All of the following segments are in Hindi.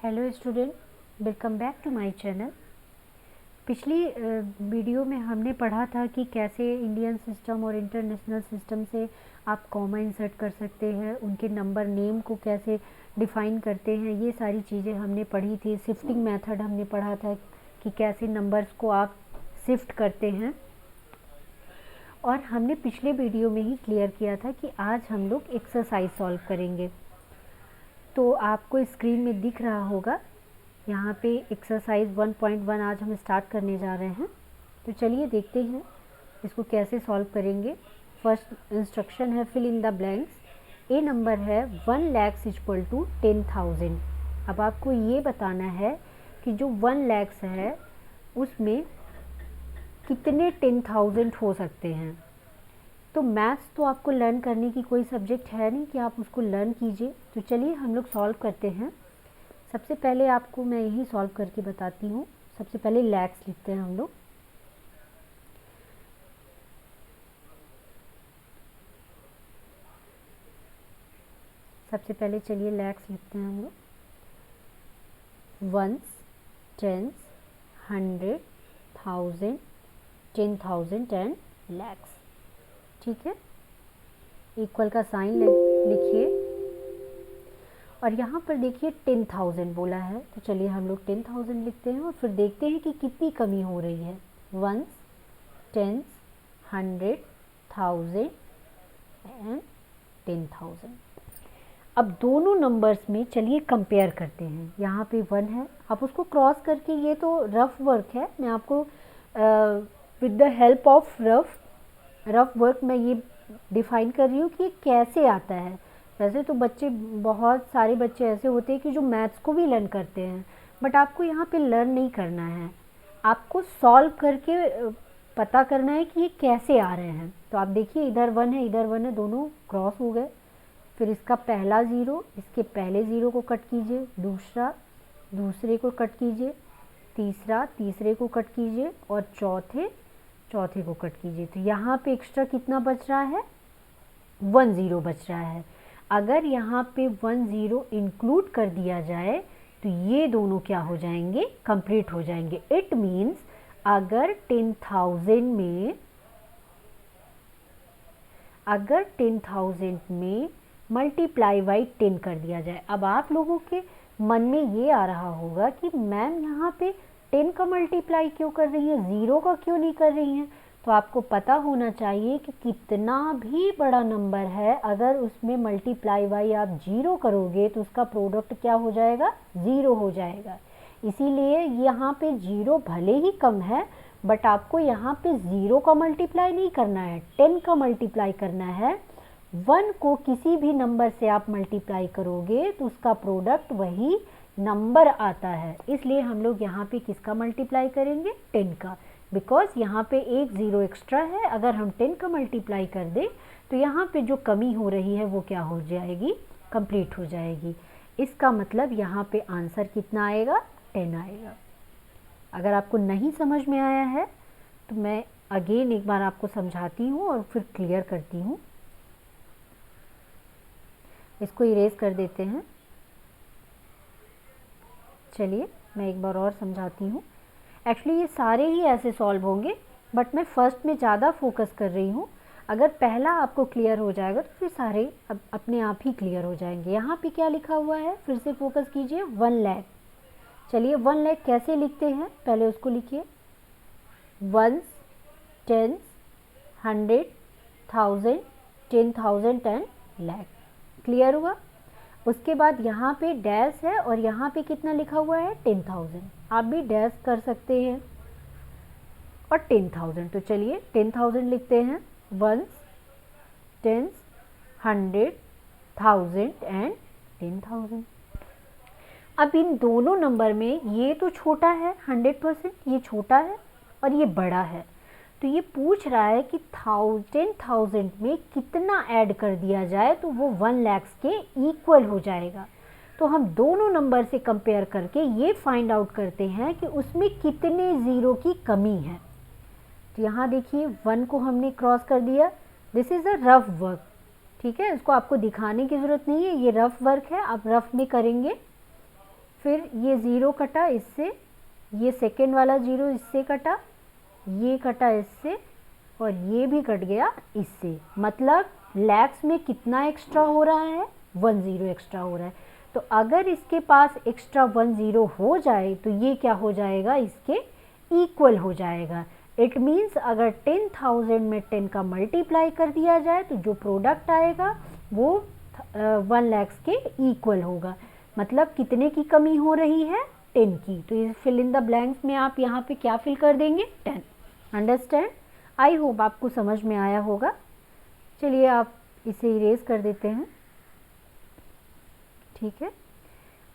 Hello student, welcome back to my channel. पिछली वीडियो में हमने पढ़ा था कि कैसे इंडियन सिस्टम और इंटरनेशनल सिस्टम से आप कॉमा इंसर्ट कर सकते हैं, उनके नंबर नेम को कैसे डिफ़ाइन करते हैं, ये सारी चीज़ें हमने पढ़ी थी। शिफ्टिंग मेथड हमने पढ़ा था कि कैसे नंबर्स को आप शिफ्ट करते हैं, और हमने पिछले वीडियो में ही क्लियर किया था कि आज हम लोग एक्सरसाइज सॉल्व करेंगे। तो आपको स्क्रीन में दिख रहा होगा यहाँ पे एक्सरसाइज 1.1 आज हम स्टार्ट करने जा रहे हैं। तो चलिए देखते हैं इसको कैसे सॉल्व करेंगे। फर्स्ट इंस्ट्रक्शन है fill in the blanks. A number है 1 lakhs इक्वल टू 10,000। अब आपको ये बताना है कि जो 1 lakhs है उसमें कितने 10,000 हो सकते हैं। तो मैथ्स तो आपको लर्न करने की कोई सब्जेक्ट है नहीं कि आप उसको लर्न कीजिए। तो चलिए हम लोग सॉल्व करते हैं। सबसे पहले आपको मैं यही सॉल्व करके बताती हूँ। सबसे पहले लैक्स लिखते हैं हम लोग। सबसे पहले चलिए लैक्स लिखते हैं हम लोग। 1s, 10s, 100, 1000, 10,000 and lakhs. ठीक है, इक्वल का साइन लिखिए और यहाँ पर देखिए 10,000 बोला है, तो चलिए हम लोग 10,000 लिखते हैं और फिर देखते हैं कि कितनी कमी हो रही है। 1s, 10s, 100, 1000 and 10,000। अब दोनों नंबर्स में चलिए कंपेयर करते हैं। यहाँ पे 1 है, आप उसको क्रॉस करके, ये तो रफ वर्क है, मैं आपको with the help of rough work मैं ये डिफ़ाइन कर रही हूँ कि कैसे आता है। वैसे तो बच्चे, बहुत सारे बच्चे ऐसे होते हैं कि जो मैथ्स को भी लर्न करते हैं, बट आपको यहाँ पे लर्न नहीं करना है, आपको सॉल्व करके पता करना है कि ये कैसे आ रहे हैं। तो आप देखिए इधर 1 है, इधर 1 है, दोनों क्रॉस हो गए। फिर इसका पहला ज़ीरो, इसके पहले ज़ीरो को कट कीजिए, दूसरा दूसरे को कट कीजिए, तीसरा तीसरे को कट कीजिए और चौथे को कट कीजिए। तो यहाँ पे एक्स्ट्रा कितना बच रहा है? 1 0 बच रहा है। अगर यहाँ पे 1 0 इंक्लूड कर दिया जाए तो ये दोनों क्या हो जाएंगे? कंप्लीट हो जाएंगे। इट मीन्स अगर 10,000 में मल्टीप्लाई बाई 10 कर दिया जाए। अब आप लोगों के मन में ये आ रहा होगा कि मैम यहाँ पे 10 का मल्टीप्लाई क्यों कर रही है, 0 का क्यों नहीं कर रही हैं। तो आपको पता होना चाहिए कि कितना भी बड़ा नंबर है, अगर उसमें मल्टीप्लाई बाई आप 0 करोगे तो उसका प्रोडक्ट क्या हो जाएगा? 0 हो जाएगा। इसीलिए यहाँ पे 0 भले ही कम है, बट आपको यहाँ पे 0 का मल्टीप्लाई नहीं करना है, 10 का मल्टीप्लाई करना है। 1 को किसी भी नंबर से आप मल्टीप्लाई करोगे तो उसका प्रोडक्ट वही नंबर आता है। इसलिए हम लोग यहाँ पे किसका मल्टीप्लाई करेंगे? 10 का, बिकॉज यहाँ पे एक 0 एक्स्ट्रा है। अगर हम 10 का मल्टीप्लाई कर दें तो यहाँ पे जो कमी हो रही है वो क्या हो जाएगी? कंप्लीट हो जाएगी। इसका मतलब यहाँ पे आंसर कितना आएगा? 10 आएगा। अगर आपको नहीं समझ में आया है तो मैं अगेन एक बार आपको समझाती हूँ और फिर क्लियर करती हूँ। इसको इरेज कर देते हैं। चलिए मैं एक बार और समझाती हूँ। एक्चुअली ये सारे ही ऐसे सॉल्व होंगे, बट मैं फर्स्ट में ज़्यादा फोकस कर रही हूँ। अगर पहला आपको क्लियर हो जाएगा तो फिर सारे अपने आप ही क्लियर हो जाएंगे। यहाँ पे क्या लिखा हुआ है, फिर से फोकस कीजिए, 1 लाख। चलिए 1 लाख कैसे लिखते हैं, पहले उसको लिखिए। 1s, 10s, 100, 1000, 10,000 and lakh. Clear हुआ? उसके बाद यहाँ पे डैश है और यहाँ पे कितना लिखा हुआ है? 10,000। आप भी डैश कर सकते हैं और 10,000। तो चलिए 10,000 लिखते हैं। 1s, 10s, 100, 1000 and 10,000। अब इन दोनों नंबर में ये तो छोटा है 100%, ये छोटा है और ये बड़ा है। तो ये पूछ रहा है कि 10,000 में कितना ऐड कर दिया जाए तो वो 1 लाख के इक्वल हो जाएगा। तो हम दोनों नंबर से कंपेयर करके ये फाइंड आउट करते हैं कि उसमें कितने ज़ीरो की कमी है। तो यहाँ देखिए 1 को हमने क्रॉस कर दिया। This is a rough work, ठीक है, इसको आपको दिखाने की ज़रूरत नहीं है, ये रफ वर्क है, आप रफ में करेंगे। फिर ये ज़ीरो कटा इससे, ये सेकेंड वाला ज़ीरो इससे कटा, ये कटा इससे, और ये भी कट गया इससे। मतलब लैक्स में कितना एक्स्ट्रा हो रहा है, 1 ज़ीरो एक्स्ट्रा हो रहा है। तो अगर इसके पास एक्स्ट्रा 1 ज़ीरो हो जाए तो ये क्या हो जाएगा, इसके इक्वल हो जाएगा। इट मीन्स अगर 10,000 में 10 का मल्टीप्लाई कर दिया जाए तो जो प्रोडक्ट आएगा वो 1 लाख के इक्वल होगा। मतलब कितने की कमी हो रही है, 10 की। तो इस फिल इन द ब्लैंक्स में आप यहाँ पे क्या फिल कर देंगे, 10। अंडरस्टैंड? आई होप आपको समझ में आया होगा। चलिए आप इसे इरेज कर देते हैं। ठीक है,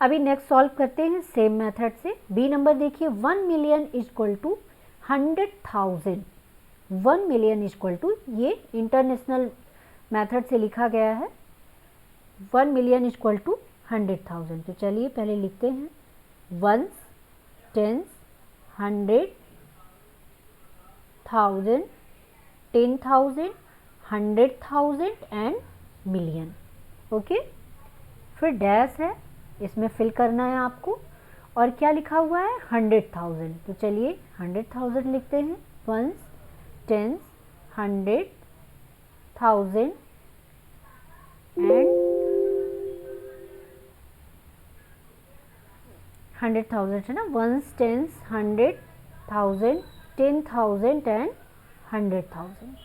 अभी नेक्स्ट सॉल्व करते हैं सेम मेथड से। बी नंबर देखिए, 1 million is equal to 100,000। 1 million is equal to, ये इंटरनेशनल मेथड से लिखा गया है, 1 मिलियन इज इक्वल टू 100,000। तो चलिए पहले लिखते हैं, ones, tens, 100, 1000, 10,000, 100,000 and million. Okay, फिर डैश है, इसमें फिल करना है आपको। और क्या लिखा हुआ है, 100,000। तो चलिए 100,000 लिखते हैं, वंस, टेंस, 100,000 एंड 100,000 है ना, वंस, टेंस, 100,000, 10,000 एंड 100,000।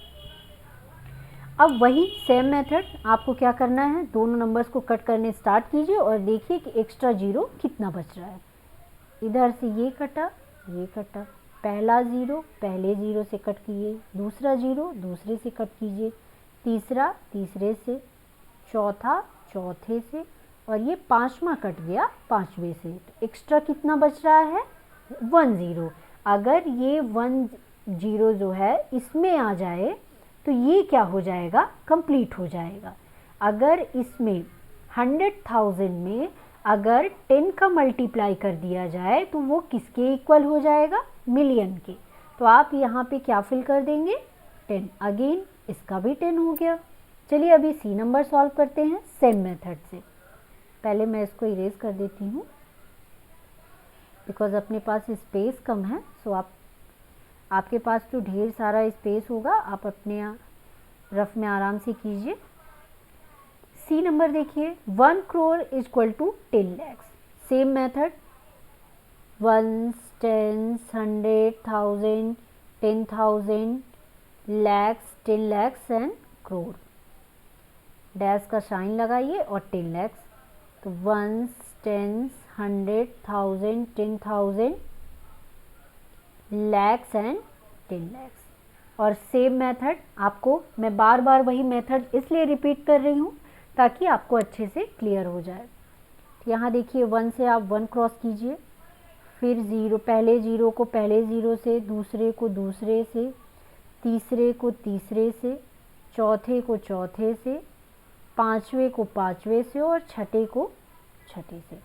अब वही सेम मेथड आपको क्या करना है, दोनों नंबर्स को कट करने स्टार्ट कीजिए और देखिए कि एक्स्ट्रा जीरो कितना बच रहा है। इधर से ये कटा, ये कटा, पहला ज़ीरो पहले ज़ीरो से कट कीजिए, दूसरा ज़ीरो दूसरे से कट कीजिए, तीसरा तीसरे से, चौथा चौथे से, और ये पांचवा कट गया पांचवे से। तो एक्स्ट्रा कितना बच रहा है, 1 ज़ीरो। अगर ये 1 ज़ीरो जो है इसमें आ जाए तो ये क्या हो जाएगा, कंप्लीट हो जाएगा। अगर इसमें 100,000 में अगर 10 का मल्टीप्लाई कर दिया जाए तो वो किसके इक्वल हो जाएगा, मिलियन के। तो आप यहाँ पे क्या फिल कर देंगे, 10। अगेन इसका भी 10 हो गया। चलिए अभी सी नंबर सॉल्व करते हैं सेम मेथड से। पहले मैं इसको इरेज कर देती हूँ बिकॉज अपने पास स्पेस कम है। सो आपके पास तो ढेर सारा स्पेस होगा, आप अपने रफ में आराम से कीजिए। सी नंबर देखिए, 1 crore is equal to 10 lakhs। Same method, ones, tens, 100,000, 10,000, lakhs, 10 lakhs and crore. Dash का साइन लगाइए और 10 lakhs। तो ones, tens, 100,000, 10,000, lakhs and 10 lakhs। और सेम मेथड आपको, मैं बार बार वही मेथड इसलिए रिपीट कर रही हूँ ताकि आपको अच्छे से क्लियर हो जाए। यहाँ देखिए 1 से आप 1 क्रॉस कीजिए, फिर ज़ीरो, पहले ज़ीरो को पहले ज़ीरो से, दूसरे को दूसरे से, तीसरे को तीसरे से, चौथे को चौथे से, पाँचवें को पाँचवें से और छठे को छठे से।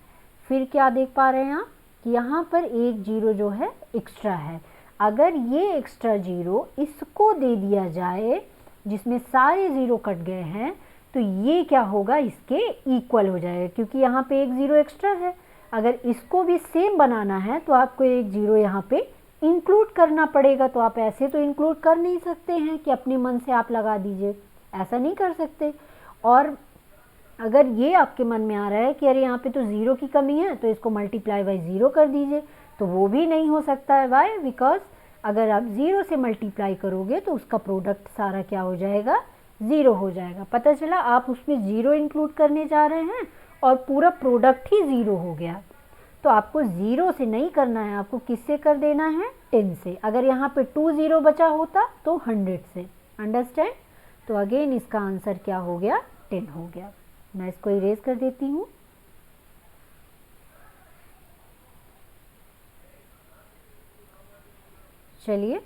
फिर क्या देख पा रहे हैं आप कि यहाँ पर एक जीरो जो है एक्स्ट्रा है। अगर ये एक्स्ट्रा जीरो इसको दे दिया जाए जिसमें सारे ज़ीरो कट गए हैं तो ये क्या होगा, इसके इक्वल हो जाएगा, क्योंकि यहाँ पे एक ज़ीरो एक्स्ट्रा है। अगर इसको भी सेम बनाना है तो आपको एक ज़ीरो यहाँ पे इंक्लूड करना पड़ेगा। तो आप ऐसे तो इंक्लूड कर नहीं सकते हैं कि अपने मन से आप लगा दीजिए, ऐसा नहीं कर सकते। और अगर ये आपके मन में आ रहा है कि अरे यहाँ पे तो ज़ीरो की कमी है तो इसको मल्टीप्लाई बाई ज़ीरो कर दीजिए, तो वो भी नहीं हो सकता है। वाई? बिकॉज अगर आप ज़ीरो से मल्टीप्लाई करोगे तो उसका प्रोडक्ट सारा क्या हो जाएगा, ज़ीरो हो जाएगा। पता चला आप उसमें ज़ीरो इंक्लूड करने जा रहे हैं और पूरा प्रोडक्ट ही ज़ीरो हो गया। तो आपको ज़ीरो से नहीं करना है, आपको किससे कर देना है, 10 से। अगर यहाँ पे 2 ज़ीरो बचा होता तो 100 से। अंडरस्टैंड? तो अगेन इसका आंसर क्या हो गया, 10 हो गया। मैं इसको इरेज कर देती हूँ। चलिए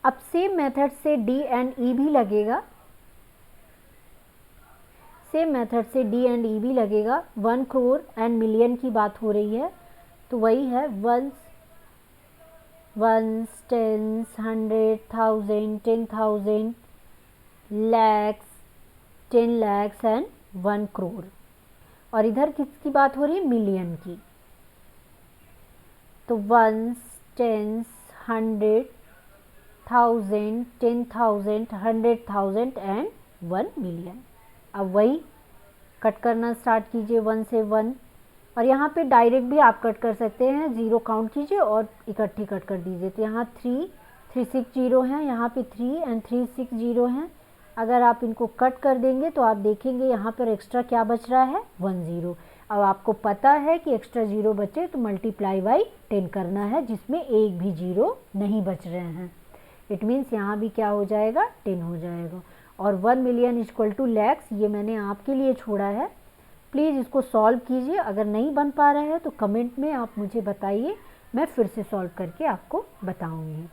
अब सेम मेथड से डी एंड ई भी लगेगा। सेम मेथड से डी एंड ई भी लगेगा। 1 करोड़ एंड मिलियन की बात हो रही है तो वही है, ones, tens, 100,000, 10,000, lakhs, 10 lakhs and 1 crore. और इधर किसकी बात हो रही है, मिलियन की। तो वंस, टेंस, 100, 1000, 10,000, 100,000 एंड 1 मिलियन। अब वही कट करना स्टार्ट कीजिए 1 से 1, और यहाँ पे डायरेक्ट भी आप कट कर सकते हैं, 0 काउंट कीजिए और इकट्ठी कट कर दीजिए। तो यहाँ 360 हैं, यहाँ पे 3 एंड 360 हैं। अगर आप इनको कट कर देंगे तो आप देखेंगे यहाँ पर एक्स्ट्रा क्या बच रहा है, 1 0। अब आपको पता है कि एक्स्ट्रा 0 बचे तो मल्टीप्लाई बाई 10 करना है, जिसमें एक भी 0 नहीं बच रहे हैं। इट मीन्स यहाँ भी क्या हो जाएगा, 10 हो जाएगा। और 1 मिलियन इक्वल टू लैक्स, ये मैंने आपके लिए छोड़ा है। प्लीज़ इसको सॉल्व कीजिए। अगर नहीं बन पा रहा है तो कमेंट में आप मुझे बताइए, मैं फिर से सॉल्व करके आपको बताऊंगी।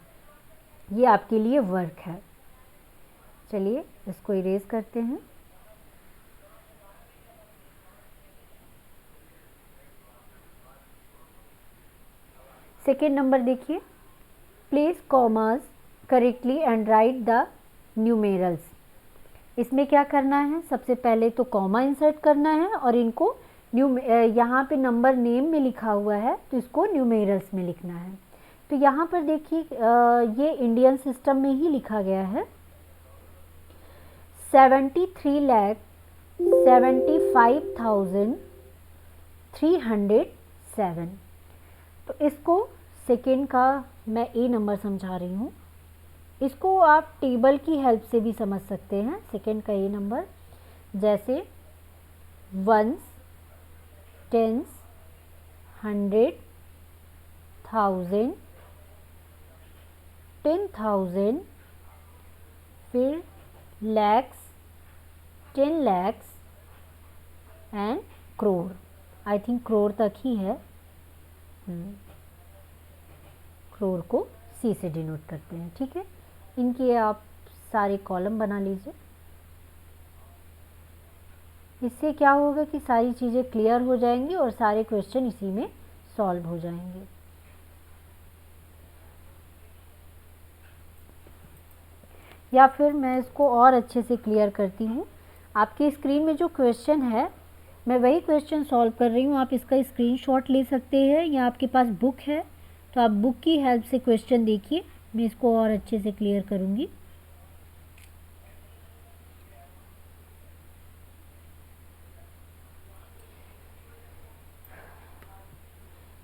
ये आपके लिए वर्क है। चलिए इसको इरेज करते हैं। सेकेंड नंबर देखिए, place commas correctly and write the numerals. इसमें क्या करना है, सबसे पहले तो कॉमा इंसर्ट करना है और इनको यहाँ पे नंबर नेम में लिखा हुआ है तो इसको न्यूमेरल्स में लिखना है। तो यहाँ पर देखिए ये इंडियन सिस्टम में ही लिखा गया है 73,75,307। तो इसको सेकेंड का मैं ए नंबर समझा रही हूँ, इसको आप टेबल की हेल्प से भी समझ सकते हैं। सेकेंड का ए नंबर जैसे वंस, टेंस, 100, 1000, 10,000, फिर lakhs, 10 lakhs and crore. I think crore तक ही है। करोड़ को सी से डिनोट करते हैं, ठीक है। इनके आप सारे कॉलम बना लीजिए। इससे क्या होगा कि सारी चीज़ें क्लियर हो जाएंगी और सारे क्वेश्चन इसी में सॉल्व हो जाएंगे। या फिर मैं इसको और अच्छे से क्लियर करती हूँ। आपकी स्क्रीन में जो क्वेश्चन है मैं वही क्वेश्चन सॉल्व कर रही हूँ। आप इसका स्क्रीनशॉट ले सकते हैं या आपके पास बुक है तो आप बुक की हेल्प से क्वेश्चन देखिए। मैं इसको और अच्छे से क्लियर करूँगी।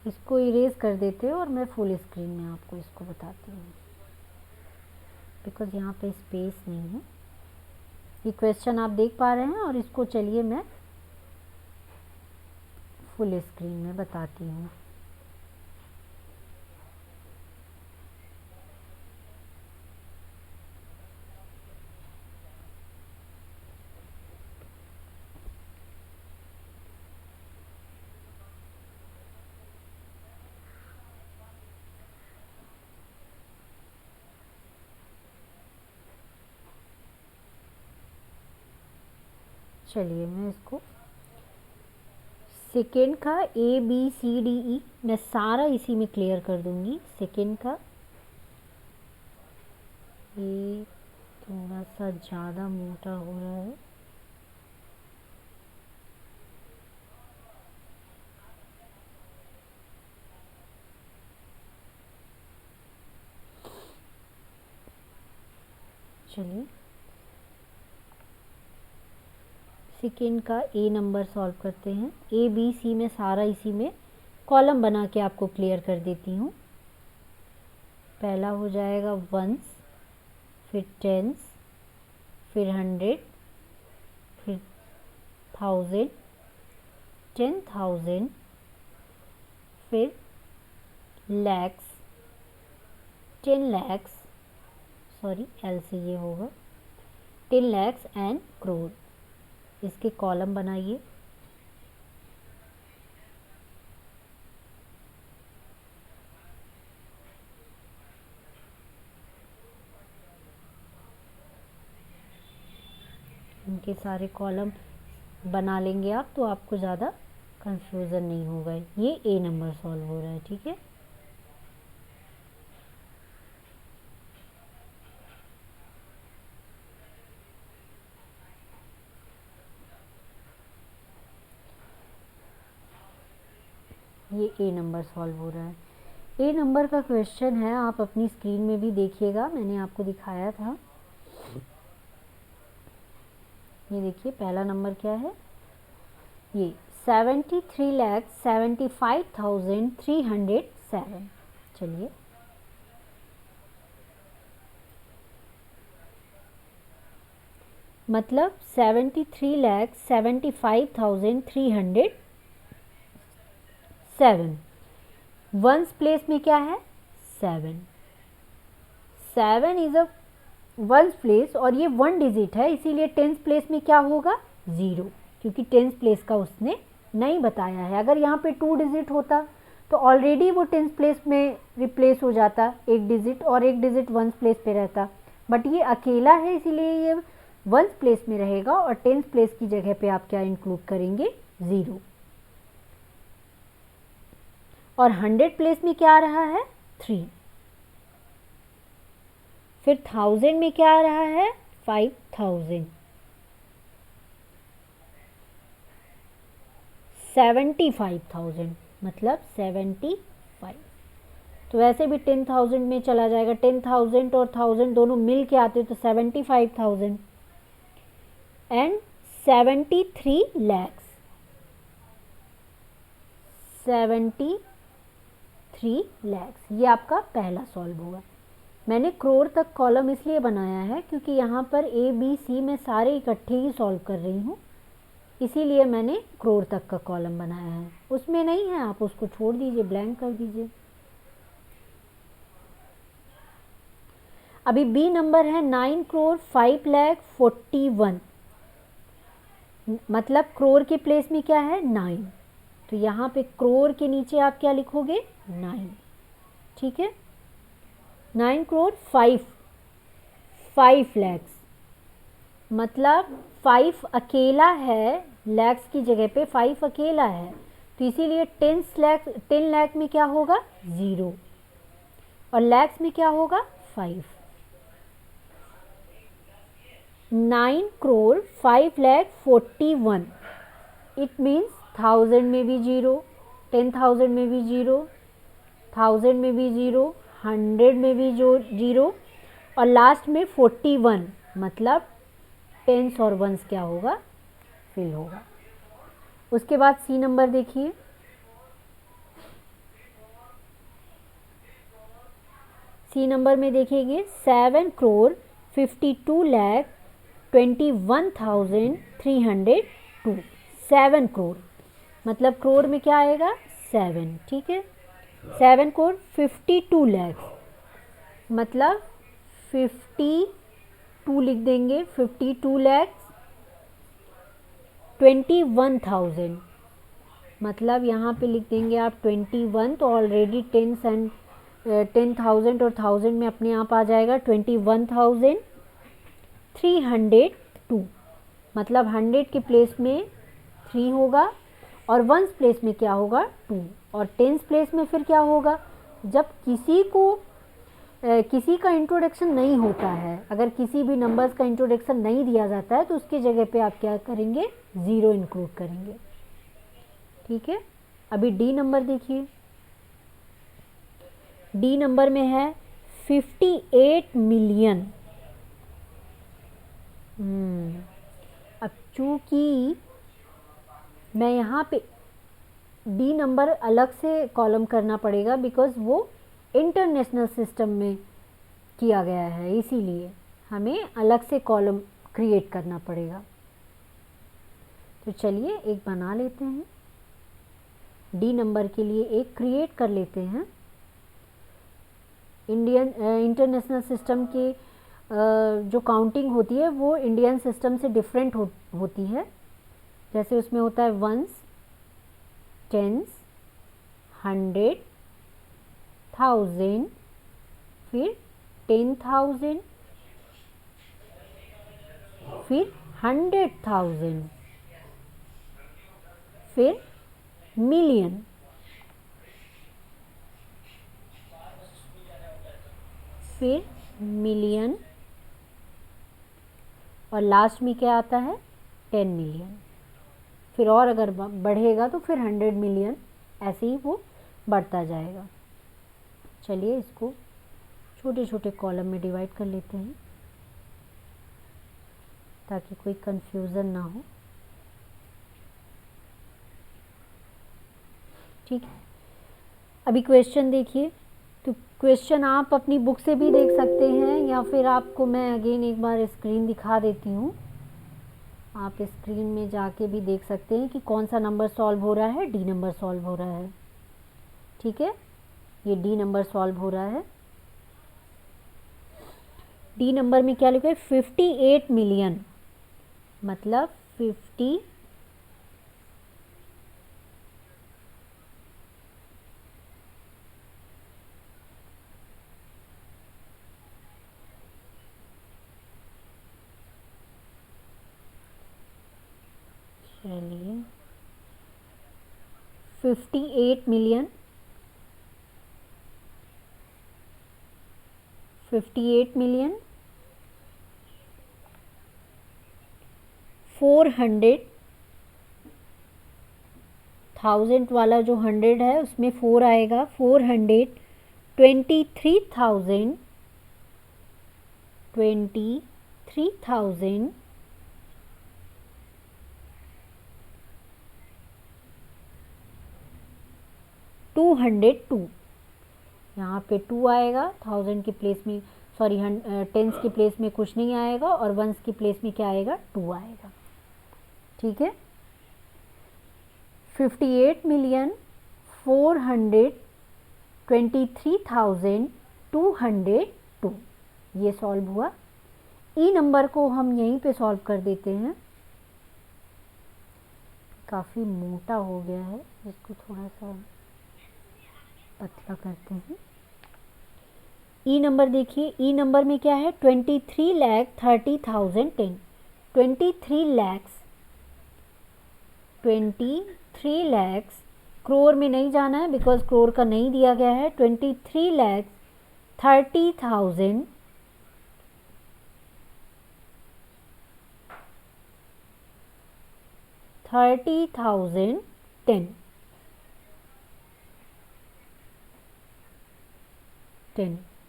इसको इरेज कर देते हैं और मैं फुल स्क्रीन में आपको इसको बताती हूँ, बिकॉज़ यहाँ पे स्पेस नहीं है। ये क्वेश्चन आप देख पा रहे हैं और इसको चलिए मैं फुल स्क्रीन में बताती हूँ। चलिए मैं इसको सेकेंड का A B C D E मैं सारा इसी में क्लियर कर दूंगी। सेकेंड का ये थोड़ा सा ज़्यादा मोटा हो रहा है। चलिए सेकेंड का ए नंबर सॉल्व करते हैं। ए बी सी में सारा इसी में कॉलम बना के आपको क्लियर कर देती हूँ। पहला हो जाएगा वंस, फिर टेंस, फिर 100, फिर 1000, 10,000, फिर लैक्स, 10 लैक्स, सॉरी एल से ये होगा 10 लैक्स एंड करोड़। इसके कॉलम बनाइए। इनके सारे कॉलम बना लेंगे आप तो आपको ज़्यादा कंफ्यूजन नहीं होगा। ये ए नंबर सॉल्व हो रहा है, ठीक है। ये ए नंबर सॉल्व हो रहा है। ए नंबर का क्वेश्चन है, आप अपनी स्क्रीन में भी देखिएगा, मैंने आपको दिखाया था। ये देखिए पहला नंबर क्या है, ये 73,75,307। चलिए मतलब 73,75,307। वंस प्लेस में क्या है, 7। 7 इज अ वंस प्लेस और ये 1 डिजिट है, इसीलिए टेंस प्लेस में क्या होगा, 0, क्योंकि टेंस प्लेस का उसने नहीं बताया है। अगर यहाँ पे 2 डिजिट होता तो ऑलरेडी वो टेंस प्लेस में रिप्लेस हो जाता, 1 डिजिट, और 1 डिजिट वंस प्लेस पे रहता, बट ये अकेला है इसीलिए ये वंस प्लेस में रहेगा और टेंस प्लेस की जगह पे आप क्या इंक्लूड करेंगे, 0। और 100 प्लेस में क्या आ रहा है, 3। फिर 1000 में क्या आ रहा है, 5000। 75,000 मतलब 75। तो वैसे भी 10,000 में चला जाएगा, 10,000 और 1000 दोनों मिल के आते तो 75,000 एंड 73 lakhs। 73 lakhs ये आपका पहला सॉल्व होगा। मैंने करोड़ तक कॉलम इसलिए बनाया है क्योंकि यहाँ पर ए बी सी मैं सारे इकट्ठे ही सॉल्व कर रही हूँ, इसीलिए मैंने करोड़ तक का कॉलम बनाया है। उसमें नहीं है, आप उसको छोड़ दीजिए, ब्लैंक कर दीजिए। अभी बी नंबर है 9,05,41,। मतलब करोड़ के प्लेस में क्या है, 9, तो यहाँ पे करोड़ के नीचे आप क्या लिखोगे, 9। ठीक है, 9,05,5 lakhs मतलब 5 अकेला है, लैक्स की जगह पे 5 अकेला है, तो इसीलिए 10 लाख में क्या होगा, 0, और लैक्स में क्या होगा, 5। 9,05,41,। इट मीन्स 1000 में भी 0, 10,000 में भी 0, 1000 में भी 0, 100 में भी 0, और लास्ट में 41 मतलब टेंस और वंस क्या होगा, फिल होगा। उसके बाद सी नंबर देखिए, सी नंबर में देखिएगे 7,05,21,302। 7 करोड़ मतलब करोड़ में क्या आएगा, 7। ठीक है, 7 करोड़ 52 lakhs मतलब 52 लिख देंगे, 52 lakhs 21,000 मतलब यहाँ पे लिख देंगे आप 21, तो ऑलरेडी 10,000 और 1000 में अपने आप आ जाएगा 21,302 मतलब 100 के प्लेस में 3 होगा और वंस प्लेस में क्या होगा, 2, और टेंस प्लेस में फिर क्या होगा, जब किसी का इंट्रोडक्शन नहीं होता है, अगर किसी भी नंबर्स का इंट्रोडक्शन नहीं दिया जाता है तो उसके जगह पे आप क्या करेंगे, 0 इंक्लूड करेंगे। ठीक है, अभी डी नंबर देखिए, डी नंबर में है 58 मिलियन। अब चूंकि मैं यहाँ पे डी नंबर अलग से कॉलम करना पड़ेगा बिकॉज वो इंटरनेशनल सिस्टम में किया गया है, इसीलिए हमें अलग से कॉलम क्रिएट करना पड़ेगा। तो चलिए एक बना लेते हैं, डी नंबर के लिए एक क्रिएट कर लेते हैं। इंटरनेशनल सिस्टम की जो काउंटिंग होती है वो इंडियन सिस्टम से डिफरेंट होती है। जैसे उसमें होता है वंस, टेंस, 100, 1000, फिर 10,000, फिर 100,000, फिर मिलियन, फिर मिलियन, और लास्ट में क्या आता है, 10 मिलियन। फिर और अगर बढ़ेगा तो फिर 100 मिलियन, ऐसे ही वो बढ़ता जाएगा। चलिए इसको छोटे छोटे कॉलम में डिवाइड कर लेते हैं ताकि कोई कंफ्यूजन ना हो। ठीक है, अभी क्वेश्चन देखिए। तो क्वेश्चन आप अपनी बुक से भी देख सकते हैं या फिर आपको मैं अगेन एक बार स्क्रीन दिखा देती हूँ। आप स्क्रीन में जाके भी देख सकते हैं कि कौन सा नंबर सॉल्व हो रहा है। डी नंबर सॉल्व हो रहा है। ठीक है, ये डी नंबर सॉल्व हो रहा है। डी नंबर में क्या लिखा है? 58 मिलियन, मतलब 50 चलिए 58 मिलियन 58 मिलियन 400,000 वाला जो 100 है उसमें 4 आएगा। 423,000 202। यहाँ पे 2 आएगा, 1000 के प्लेस में, सॉरी टेंस के प्लेस में कुछ नहीं आएगा और वंस की प्लेस में क्या आएगा? 2 आएगा। ठीक है, 58,423,202 ये सॉल्व हुआ। ई नंबर को हम यहीं पे सॉल्व कर देते हैं। काफ़ी मोटा हो गया है, इसको थोड़ा सा पतला करते हैं। ई नंबर देखिए, ई नंबर में क्या है? 23,30,010। 23 लैक्स करोड़ में नहीं जाना है बिकॉज करोड़ का नहीं दिया गया है। 23,30,000 30,010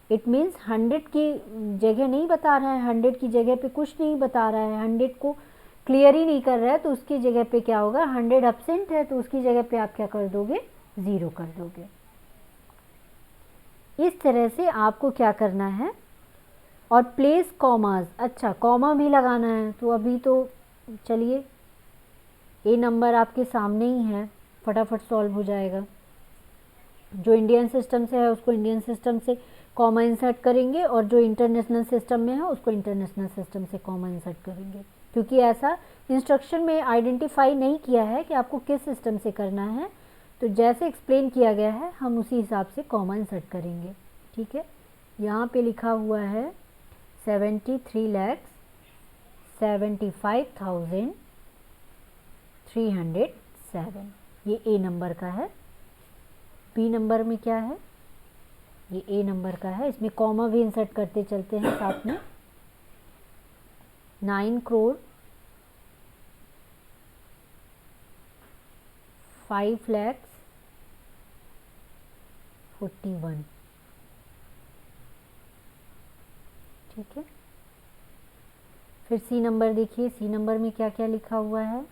इट मीन्स 100 की जगह नहीं बता रहा है, 100 की जगह पे कुछ नहीं बता रहा है, 100 को क्लियर ही नहीं कर रहा है, तो उसकी जगह पे क्या होगा? 100 एब्सेंट है तो उसकी जगह पे आप क्या कर दोगे? 0 कर दोगे। इस तरह से आपको क्या करना है। और प्लेस कॉमास, अच्छा कॉमा भी लगाना है। तो अभी तो चलिए ए नंबर आपके सामने ही है, फटाफट सॉल्व हो जाएगा। जो इंडियन सिस्टम से है उसको इंडियन सिस्टम से कॉमा इंसर्ट करेंगे और जो इंटरनेशनल सिस्टम में है उसको इंटरनेशनल सिस्टम से कॉमा इंसर्ट करेंगे, क्योंकि ऐसा इंस्ट्रक्शन में आइडेंटिफाई नहीं किया है कि आपको किस सिस्टम से करना है। तो जैसे एक्सप्लेन किया गया है हम उसी हिसाब से कॉमा इंसर्ट करेंगे। ठीक है, यहाँ पे लिखा हुआ है 73,75,307, ये ए नंबर का है। बी नंबर में क्या है? ये ए नंबर का है, इसमें कॉमा भी इंसर्ट करते चलते हैं साथ में। 9,05,41,000। ठीक है, फिर सी नंबर देखिए। सी नंबर में क्या क्या लिखा हुआ है?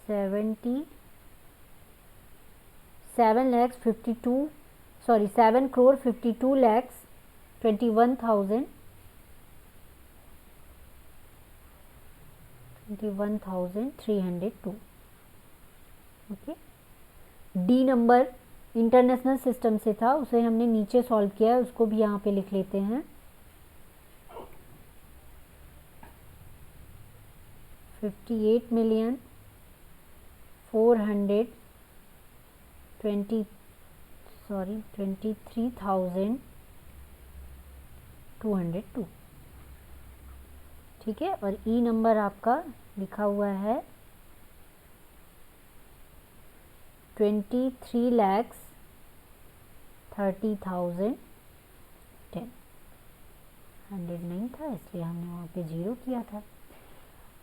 7,22,21,302। Okay, D number international system से था, उसे हमने नीचे सॉल्व किया है, उसको भी यहाँ पे लिख लेते हैं। 23,202। ठीक है, और ई नंबर आपका लिखा हुआ है 23,30,010। 100 नहीं था इसलिए हमने वहाँ पे 0 किया था।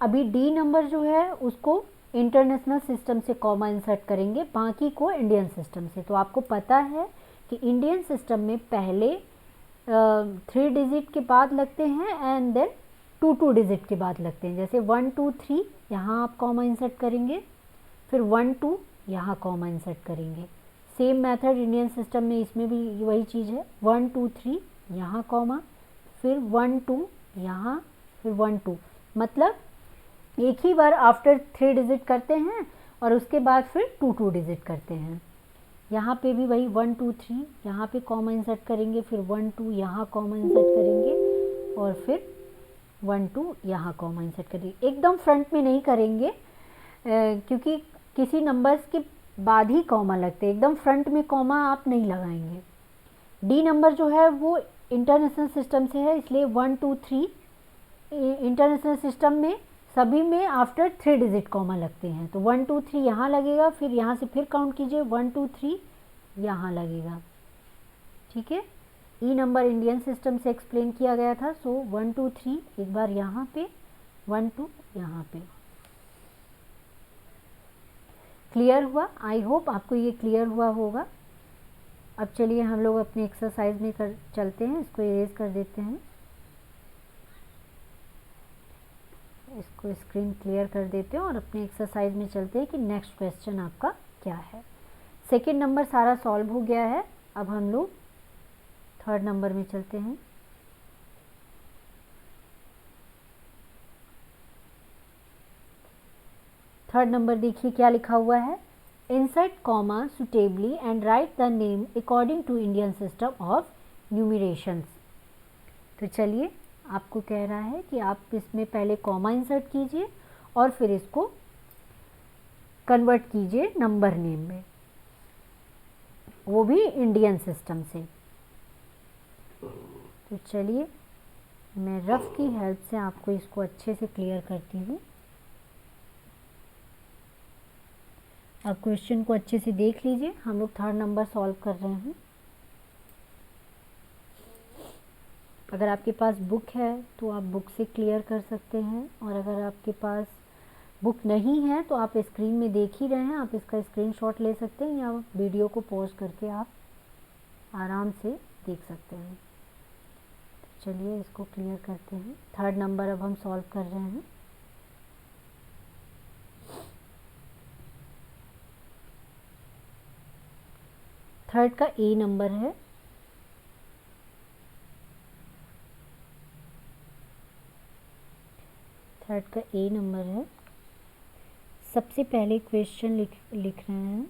अभी डी नंबर जो है उसको इंटरनेशनल सिस्टम से कॉमा इंसर्ट करेंगे, बाकी को इंडियन सिस्टम से। तो आपको पता है कि इंडियन सिस्टम में पहले 3 डिजिट के बाद लगते हैं एंड देन 2 डिजिट के बाद लगते हैं। जैसे 1 2 3 यहाँ आप कॉमा इंसर्ट करेंगे, फिर 1 2 यहाँ कॉमा इंसर्ट करेंगे। सेम मेथड इंडियन सिस्टम में इसमें भी वही चीज़ है। 1 2 3 यहाँ कॉमा, फिर 1 2 यहाँ, फिर 1 2, मतलब एक ही बार आफ्टर 3 डिजिट करते हैं और उसके बाद फिर 2 डिजिट करते हैं। यहाँ पे भी वही 1 2 3 यहाँ पे कॉमा इंसर्ट करेंगे, फिर 1 2 यहाँ कॉमा इंसर्ट करेंगे और फिर 1 2 यहाँ कॉमा इंसर्ट करेंगे। एकदम फ्रंट में नहीं करेंगे क्योंकि किसी नंबर्स के बाद ही कॉमा लगते हैं, एकदम फ्रंट में कॉमा आप नहीं लगाएंगे। डी नंबर जो है वो इंटरनेशनल सिस्टम से है, इसलिए 1 2 3 इंटरनेशनल सिस्टम में सभी में आफ्टर 3 डिजिट कॉमा लगते हैं। तो 1 2 3 यहाँ लगेगा, फिर यहाँ से फिर काउंट कीजिए 1 2 3 यहाँ लगेगा। ठीक है, ई नंबर इंडियन सिस्टम से एक्सप्लेन किया गया था। सो 1 2 3 एक बार यहाँ पे, 1 2 यहाँ पे। क्लियर हुआ? आई होप आपको ये क्लियर हुआ होगा। अब चलिए हम लोग अपने एक्सरसाइज में चलते हैं। इसको इरेज कर देते हैं, इसको स्क्रीन क्लियर कर देते हैं और अपने एक्सरसाइज में चलते हैं कि नेक्स्ट क्वेश्चन आपका क्या है। सेकंड नंबर सारा सॉल्व हो गया है। अब हम लोग थर्ड नंबर में चलते हैं। थर्ड नंबर देखिए क्या लिखा हुआ है। Insert comma suitably and write the name according to Indian system of numerations. तो चलिए, आपको कह रहा है कि आप इसमें पहले कॉमा इंसर्ट कीजिए और फिर इसको कन्वर्ट कीजिए नंबर नेम में, वो भी इंडियन सिस्टम से। तो चलिए, मैं रफ की हेल्प से आपको इसको अच्छे से क्लियर करती हूँ। आप क्वेश्चन को अच्छे से देख लीजिए। हम लोग थर्ड नंबर सॉल्व कर रहे हैं। अगर आपके पास बुक है तो आप बुक से क्लियर कर सकते हैं, और अगर आपके पास बुक नहीं है तो आप स्क्रीन में देख ही रहे हैं, आप इसका स्क्रीनशॉट ले सकते हैं या वीडियो को पॉज करके आप आराम से देख सकते हैं। तो चलिए इसको क्लियर करते हैं। थर्ड नंबर अब हम सॉल्व कर रहे हैं। थर्ड का ए नंबर है। थर्ड का ए नंबर है। सबसे पहले क्वेश्चन लिख रहे हैं।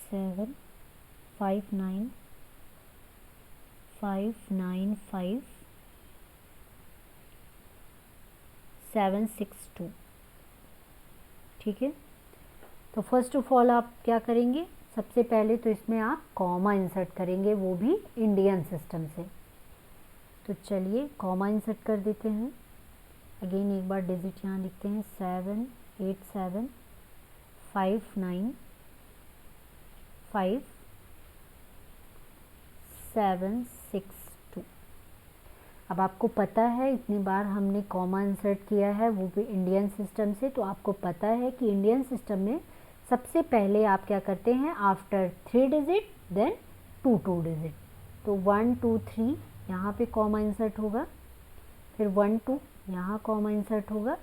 सेवन 5 9 5 9 5 7 6 2। ठीक है, तो फर्स्ट ऑफ ऑल आप क्या करेंगे, सबसे पहले तो इसमें आप कॉमा इंसर्ट करेंगे, वो भी इंडियन सिस्टम से। तो चलिए कॉमा इंसर्ट कर देते हैं। अगेन एक बार डिजिट यहाँ लिखते हैं, 7 8 7 5 9 5 7 6 2। अब आपको पता है इतनी बार हमने कॉमा इंसर्ट किया है, वो भी इंडियन सिस्टम से, तो आपको पता है कि इंडियन सिस्टम में सबसे पहले आप क्या करते हैं, आफ्टर 3 डिजिट देन 2 डिजिट। तो 1 2 3 यहाँ पे कॉमा इंसर्ट होगा, फिर 1 2 यहाँ कॉमा इंसर्ट होगा।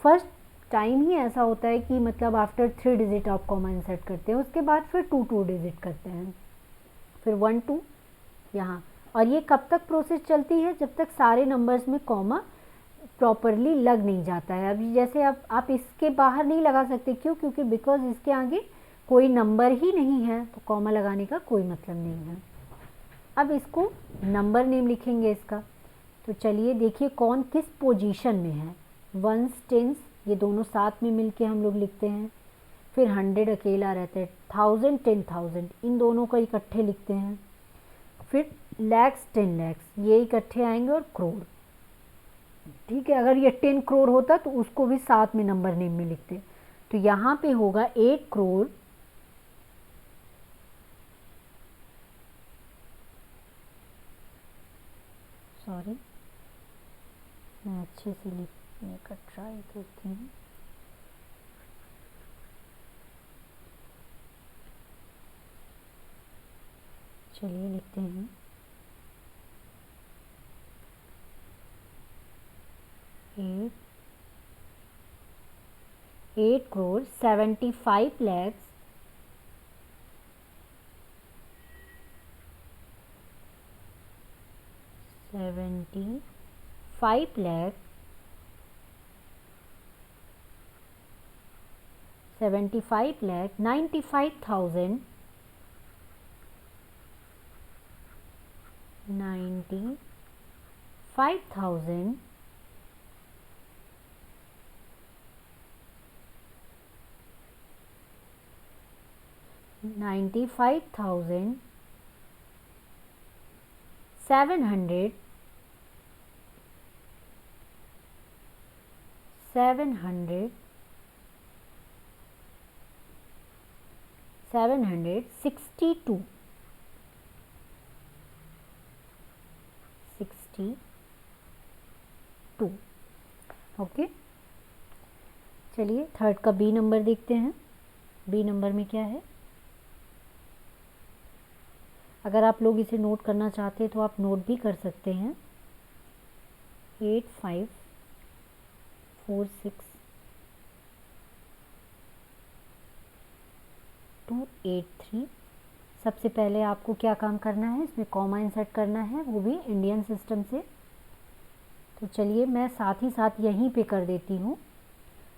फर्स्ट टाइम ही ऐसा होता है कि मतलब आफ्टर 3 डिजिट आप कॉमा इंसर्ट करते हैं, उसके बाद फिर 2 डिजिट करते हैं, फिर 1 2 यहाँ। और ये कब तक प्रोसेस चलती है, जब तक सारे नंबर्स में कॉमा प्रॉपरली लग नहीं जाता है। अभी जैसे आप इसके बाहर नहीं लगा सकते, क्यों, क्योंकि बिकॉज इसके आगे कोई नंबर ही नहीं है, तो कॉमा लगाने का कोई मतलब नहीं है। अब इसको नंबर नेम लिखेंगे इसका। तो चलिए देखिए कौन किस पोजीशन में है। वंस टेंस ये दोनों साथ में मिलके हम लोग लिखते हैं, फिर 100 अकेला रहता है, 1000 10,000 इन दोनों को इकट्ठे लिखते हैं, फिर लैक्स 10 लैक्स ये इकट्ठे आएंगे, और करोड़। ठीक है, अगर ये 10 करोड़ होता तो उसको भी साथ में नंबर नेम में लिखते। तो यहाँ पे होगा 1 करोड़ 'मैं अच्छे से लिखने का ट्राई करती हूँ। चलिए लिखते हैं 8 crore 75 lakhs 95 lakh 95,000 700 762 62 ओके। चलिए थर्ड का बी नंबर देखते हैं। बी नंबर में क्या है, अगर आप लोग इसे नोट करना चाहते हैं तो आप नोट भी कर सकते हैं। 8546,283। सबसे पहले आपको क्या काम करना है, इसमें कॉमा इंसर्ट करना है, वो भी इंडियन सिस्टम से। तो चलिए मैं साथ ही साथ यहीं पे कर देती हूँ।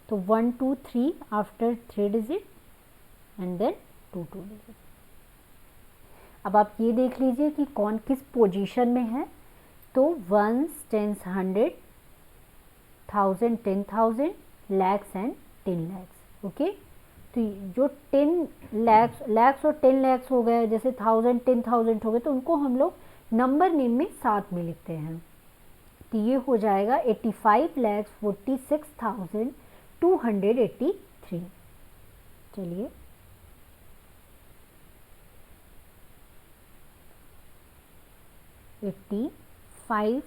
तो 1 2 3 after 3 digit and then 2 2 digit. अब आप ये देख लीजिए कि कौन किस पोजीशन में है। तो ones, tens, 100, 1000, 10,000, lakhs and 10 lakhs. Okay, तो जो 10 लैक्स और 10 लैक्स हो गए, जैसे 1000 10,000 हो गए, तो उनको हम लोग नंबर नेम में साथ में लिखते हैं। तो ये हो जाएगा 85,46,283। चलिए 85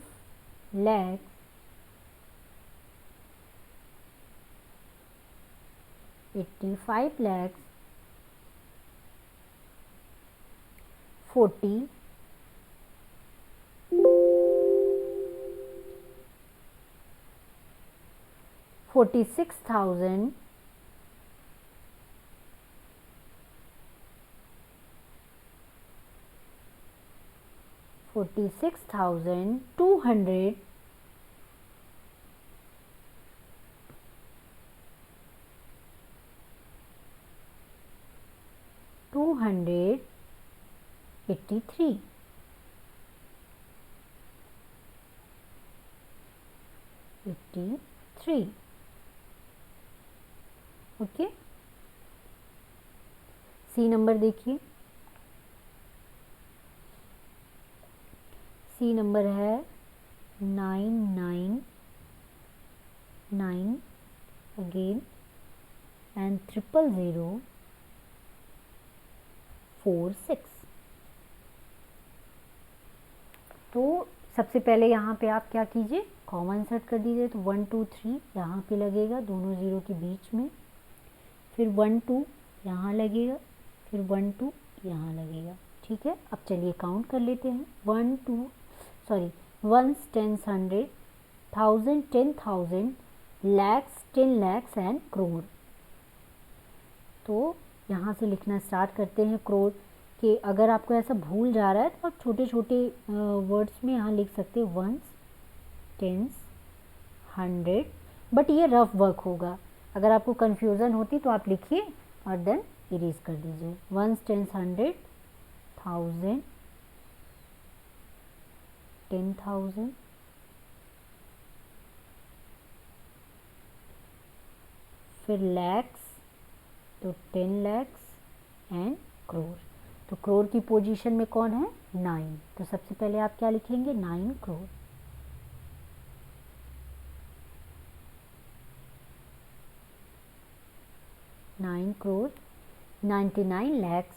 lakhs 40 46,000 46,200 283। ओके, सी नंबर देखिए। सी नंबर है 999 अगेन एंड 00046। तो सबसे पहले यहाँ पे आप क्या कीजिए, कॉमा इंसर्ट कर दीजिए। तो 1 2 3 यहाँ पे लगेगा, दोनों ज़ीरो के बीच में। फिर 1 2 यहाँ लगेगा, फिर 1 2 यहाँ लगेगा। ठीक है, अब चलिए काउंट कर लेते हैं। 1s, 10s, 100, 1000, 10,000, lakhs, 10 lakhs and crore. तो यहाँ से लिखना स्टार्ट करते हैं करोड़ के। अगर आपको ऐसा भूल जा रहा है तो आप छोटे छोटे वर्ड्स में यहाँ लिख सकते हैं, 1s, 10s, 100, बट ये रफ वर्क होगा। अगर आपको कन्फ्यूज़न होती तो आप लिखिए और देन इरेज कर दीजिए। 1s, 10s, 100, 1000, 10,000, फिर लैक्स, तो 10 लैक्स एंड करोड़। तो करोड़ की पोजीशन में कौन है, 9। तो सबसे पहले आप क्या लिखेंगे, 9 करोड़। नाइन करोड़ 99 लैक्स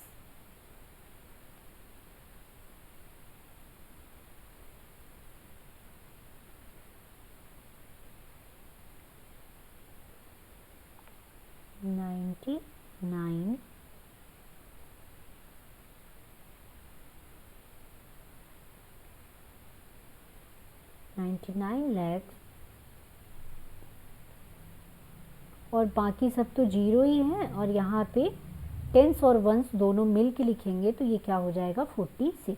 99 99 लाख, और बाकी सब तो जीरो ही है, और यहाँ पे टेंस और वंस दोनों मिल के लिखेंगे तो ये क्या हो जाएगा 46।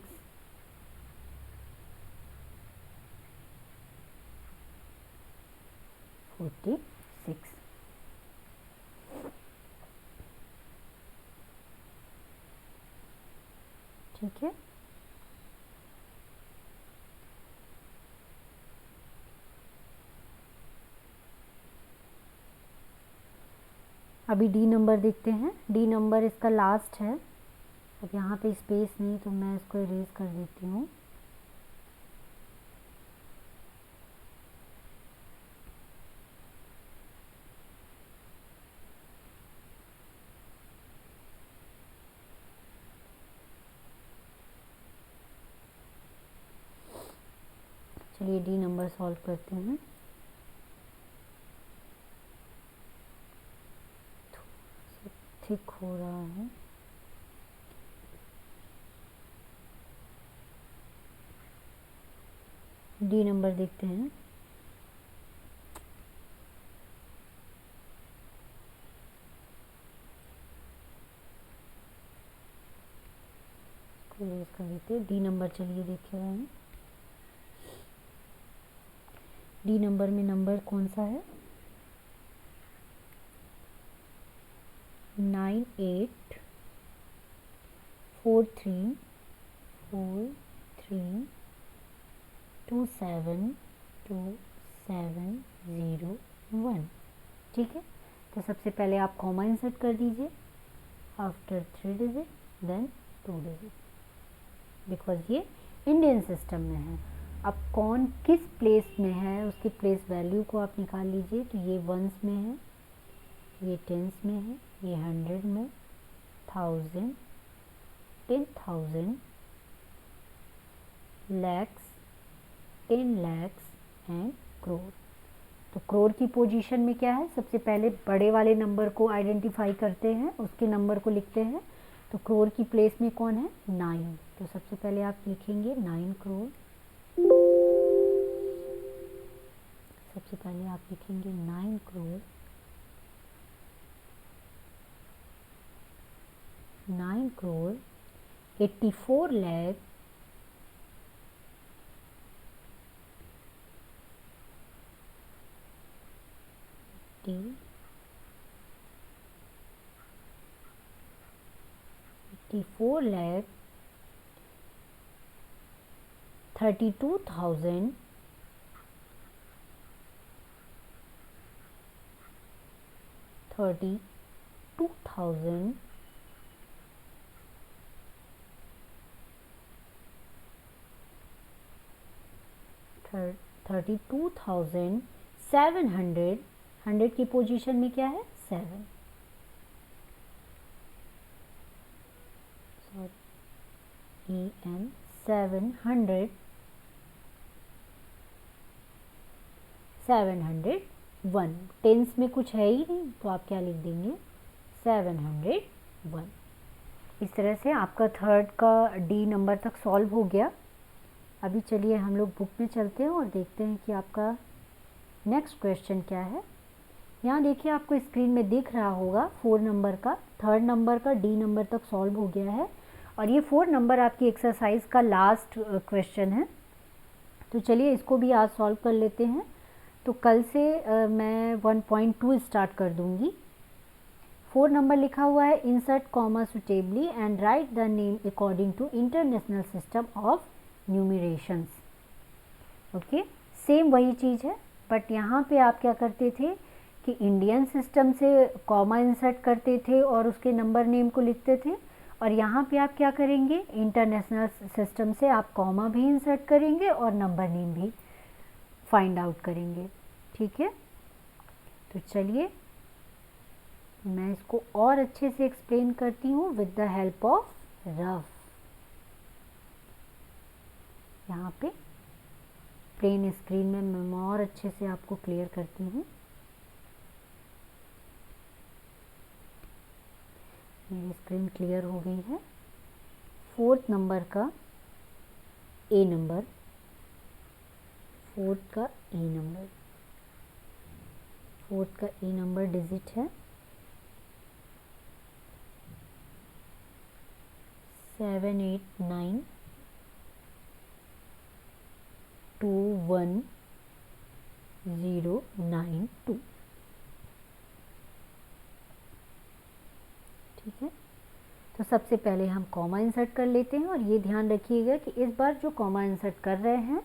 ठीक है, अभी डी नंबर देखते हैं। डी नंबर इसका लास्ट है। अब यहाँ पे स्पेस नहीं तो मैं इसको इरेज कर देती हूँ। चलिए डी नंबर सॉल्व करते हैं। थिक हो रहा है। डी नंबर देखते हैं। इरेज कर देते हैं। डी नंबर चलिए देखे रहे हैं। डी नंबर में नंबर कौन सा है? 984343272701। ठीक है, तो सबसे पहले आप कॉमा इंसर्ट कर दीजिए after 3 digit then 2 digit, because ये इंडियन सिस्टम में है। अब कौन किस प्लेस में है उसकी प्लेस वैल्यू को आप निकाल लीजिए। तो ये वंस में है, ये टेंस में है, ये 100 में, 1000, 10,000, लैक्स, 10 लैक्स एंड करोड़। तो करोड़ की पोजीशन में क्या है? सबसे पहले बड़े वाले नंबर को आइडेंटिफाई करते हैं, उसके नंबर को लिखते हैं। तो करोड़ की प्लेस में कौन है? 9। तो सबसे पहले आप लिखेंगे 9 करोड़। सबसे पहले आप लिखेंगे 9 करोड़, 9 करोड़ 84 लाख 84 लाख 32,000 32,000 32,700। 100 की पोजीशन में क्या है? 7। Sorry, EN 700 701। टेंस में कुछ है ही नहीं तो आप क्या लिख देंगे? 701। इस तरह से आपका थर्ड का डी नंबर तक सॉल्व हो गया। अभी चलिए हम लोग बुक में चलते हैं और देखते हैं कि आपका नेक्स्ट क्वेश्चन क्या है। यहाँ देखिए आपको स्क्रीन में दिख रहा होगा 4 नंबर का, थर्ड नंबर का डी नंबर तक सॉल्व हो गया है और ये 4 नंबर आपकी एक्सरसाइज का लास्ट क्वेश्चन है। तो चलिए इसको भी आज सॉल्व कर लेते हैं। तो कल से मैं 1.2 स्टार्ट कर दूंगी। 4 नंबर लिखा हुआ है, insert comma suitably and write the name according to international system of numerations. Okay, same वही चीज़ है, बट यहाँ पे आप क्या करते थे कि इंडियन सिस्टम से कॉमा इंसर्ट करते थे और उसके नंबर नेम को लिखते थे, और यहाँ पे आप क्या करेंगे, इंटरनेशनल सिस्टम से आप कॉमा भी इंसर्ट करेंगे और नंबर नेम भी फाइंड आउट करेंगे। ठीक है, तो चलिए मैं इसको और अच्छे से एक्सप्लेन करती हूँ with the help of rough. यहाँ पे प्लेन स्क्रीन में मैं और अच्छे से आपको क्लियर करती हूँ। मेरी स्क्रीन क्लियर हो गई है। 4th नंबर का ए नंबर, फोर्थ का ई नंबर डिजिट है 789211092। ठीक है, तो सबसे पहले हम कॉमा इंसर्ट कर लेते हैं और ये ध्यान रखिएगा कि इस बार जो कॉमा इंसर्ट कर रहे हैं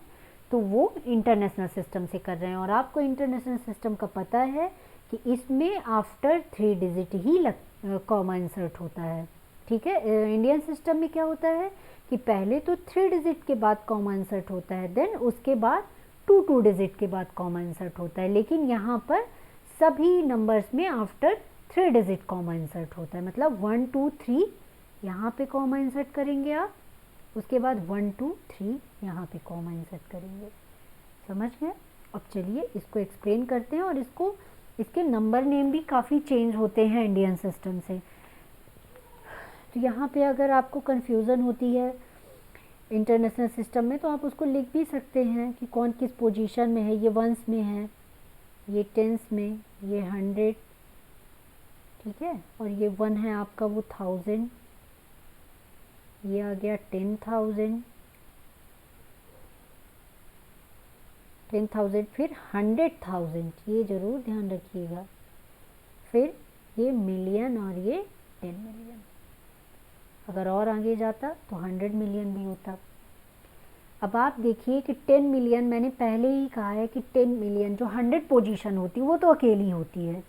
तो वो इंटरनेशनल सिस्टम से कर रहे हैं, और आपको इंटरनेशनल सिस्टम का पता है कि इसमें आफ्टर 3 डिजिट ही कॉमा इंसर्ट होता है। ठीक है, इंडियन सिस्टम में क्या होता है कि पहले तो 3 डिजिट के बाद कॉमा इंसर्ट होता है, देन उसके बाद 2 डिजिट के बाद कॉमा इंसर्ट होता है, लेकिन यहाँ पर सभी नंबर्स में आफ्टर 3 डिजिट कॉमा इंसर्ट होता है। मतलब 1 2 3 यहाँ पे कॉमा इंसर्ट करेंगे आप, उसके बाद 1 2 3 यहाँ पे कॉमा इंसर्ट करेंगे। समझ गए? अब चलिए इसको एक्सप्लेन करते हैं, और इसके नंबर नेम भी काफ़ी चेंज होते हैं इंडियन सिस्टम से। तो यहाँ पे अगर आपको कन्फ्यूज़न होती है इंटरनेशनल सिस्टम में तो आप उसको लिख भी सकते हैं कि कौन किस पोजीशन में है। ये वंस में है, ये टेंस में, ये 100, ठीक है, और ये 1 है आपका वो 1000, ये आ गया 10,000, फिर 100,000, ये ज़रूर ध्यान रखिएगा, फिर ये मिलियन और ये 10 मिलियन। अगर और आगे जाता तो 100 मिलियन भी होता। अब आप देखिए कि 10 मिलियन, मैंने पहले ही कहा है कि 10 मिलियन जो 100 पोजीशन होती है वो तो अकेली होती है,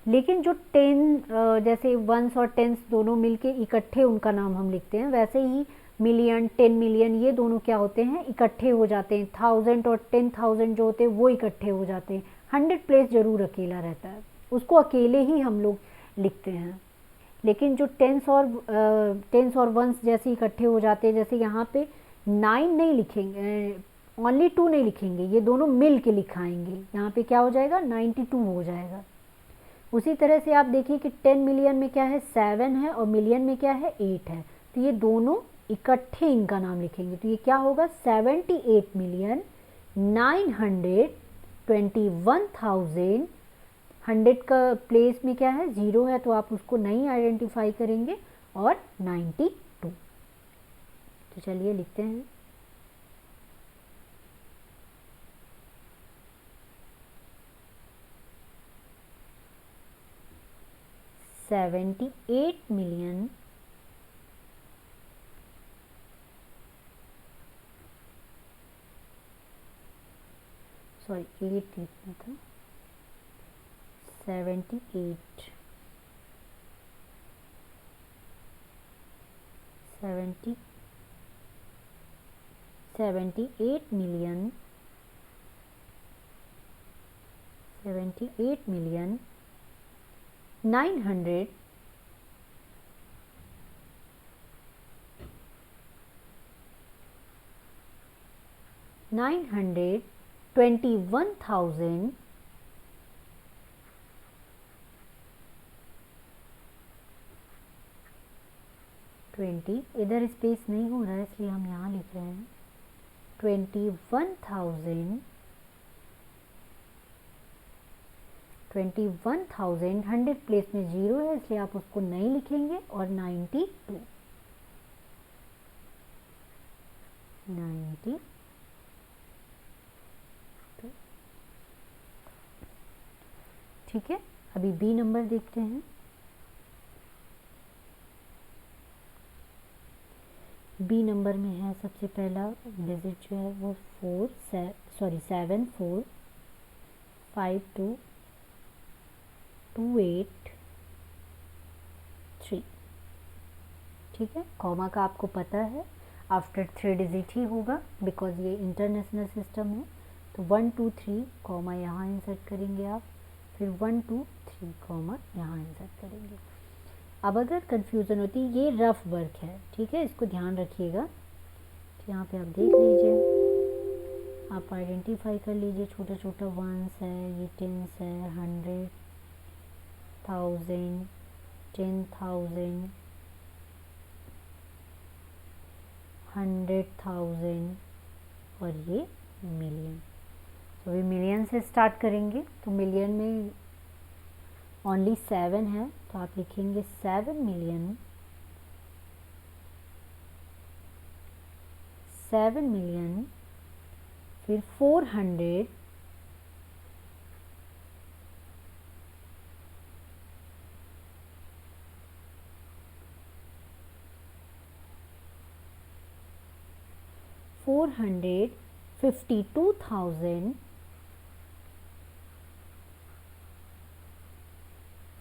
लेकिन जो 10 जैसे वंस और टेंस दोनों मिलके इकट्ठे उनका नाम हम लिखते हैं, वैसे ही मिलियन 10 मिलियन ये दोनों क्या होते हैं, इकट्ठे हो जाते हैं। 1000 और 10,000 जो होते हैं वो इकट्ठे हो जाते हैं। 100 प्लेस ज़रूर अकेला रहता है, उसको अकेले ही हम लोग लिखते हैं। लेकिन जो टेंस और वंस जैसे इकट्ठे हो जाते हैं, जैसे यहाँ पे 9 नहीं लिखेंगे, ओनली 2 नहीं लिखेंगे, ये दोनों मिल के लिखाएंगे, यहाँ पे क्या हो जाएगा 92 हो जाएगा। उसी तरह से आप देखिए कि 10 मिलियन में क्या है 7 है, और मिलियन में क्या है 8 है, तो ये दोनों इकट्ठे इनका नाम लिखेंगे, तो ये क्या होगा 78,921,000। 100 का प्लेस में क्या है 0 है, तो आप उसको नहीं आइडेंटिफाई करेंगे, और 92। तो चलिए लिखते हैं 78,000,000 सॉरी 8 लिखना था, 78 मिलियन 900 921,000 20, इधर स्पेस नहीं हो रहा है इसलिए हम यहाँ लिख रहे हैं 21,000 100 प्लेस में 0 है इसलिए आप उसको नहीं लिखेंगे, और 92 ठीक है। अभी बी नंबर देखते हैं। बी नंबर में है सबसे पहला डिजिट जो है वो 7428283। ठीक है, कॉमा का आपको पता है आफ्टर 3 डिजिट ही होगा, बिकॉज ये इंटरनेशनल सिस्टम है। तो 1 2 3 कॉमा यहाँ इंसर्ट करेंगे आप, फिर 1 2 3 कॉमा यहाँ इंसर्ट करेंगे। अब अगर कन्फ्यूज़न होती है, ये रफ वर्क है, ठीक है, इसको ध्यान रखिएगा। तो यहाँ पे आप देख लीजिए, आप आइडेंटिफाई कर लीजिए, छोटा छोटा वंस है, ये टेंस है, 100,000 10,000 100,000 और ये मिलियन। तो अभी मिलियन से स्टार्ट करेंगे, तो मिलियन में ओनली 7 है, तो आप लिखेंगे 7 मिलियन, 7 मिलियन, फिर 400, $452,000,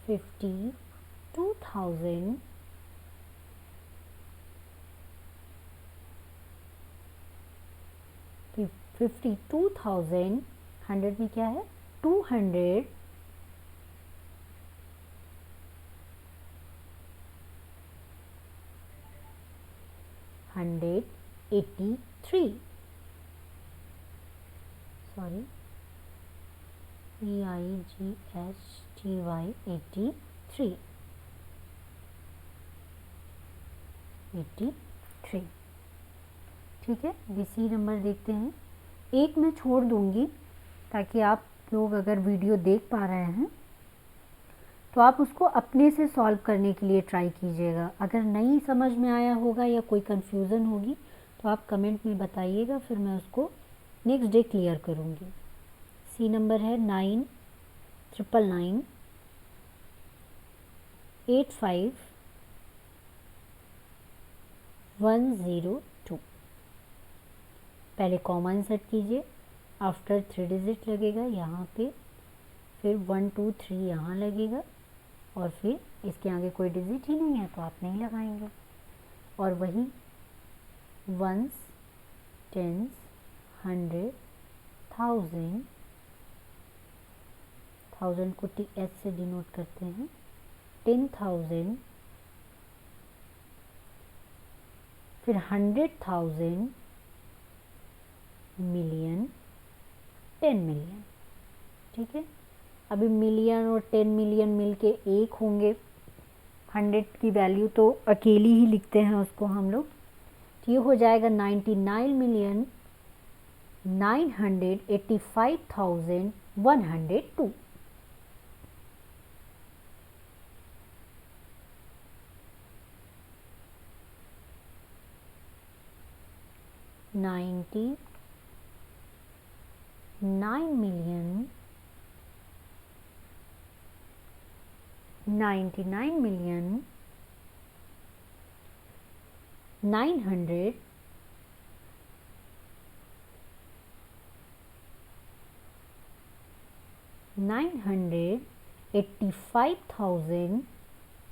52,000, 52,000, 100 में क्या है 200, 183, सॉरी EIGHTY 83, 83, ठीक है। अभी सी नंबर देखते हैं। एक मैं छोड़ दूंगी ताकि आप लोग अगर वीडियो देख पा रहे हैं तो आप उसको अपने से सॉल्व करने के लिए ट्राई कीजिएगा। अगर नहीं समझ में आया होगा या कोई कन्फ्यूज़न होगी तो आप कमेंट में बताइएगा, फिर मैं उसको नेक्स्ट डे क्लियर करूँगी। सी नंबर है 9,999, 85,102। पहले कॉमा इंसर्ट कीजिए, आफ्टर 3 डिजिट लगेगा यहाँ पे, फिर 1 2 3 यहाँ लगेगा, और फिर इसके आगे कोई डिजिट ही नहीं है तो आप नहीं लगाएंगे। और वही 1s, 10s, 100, 1000 को TH से डिनोट करते हैं, 10,000, फिर 100,000, मिलियन, 10 मिलियन, ठीक है। अभी मिलियन और 10 मिलियन मिलके एक होंगे, 100 की वैल्यू तो अकेली ही लिखते हैं उसको हम लोग, तो ये हो जाएगा 99,985,102। $99,985,102 985,102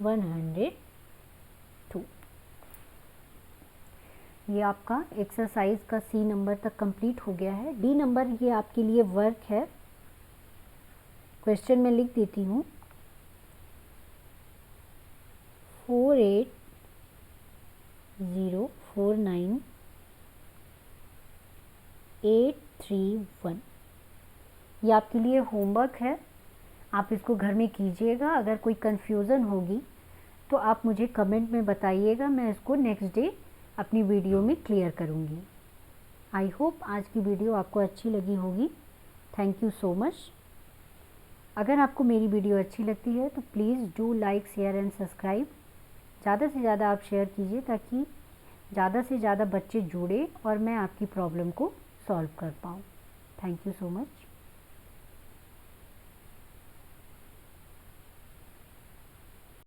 102। ये आपका एक्सरसाइज का सी नंबर तक कंप्लीट हो गया है। डी नंबर ये आपके लिए वर्क है, क्वेश्चन में लिख देती हूँ। 48,049,831, ये आपके लिए होमवर्क है, आप इसको घर में कीजिएगा। अगर कोई कन्फ्यूज़न होगी तो आप मुझे कमेंट में बताइएगा, मैं इसको नेक्स्ट डे अपनी वीडियो में क्लियर करूँगी। आई होप आज की वीडियो आपको अच्छी लगी होगी। Thank you so much. अगर आपको मेरी वीडियो अच्छी लगती है तो please do like, share and subscribe. ज़्यादा से ज़्यादा आप शेयर कीजिए ताकि ज़्यादा से ज़्यादा बच्चे जुड़े और मैं आपकी प्रॉब्लम को सॉल्व कर पाऊँ। Thank you so much.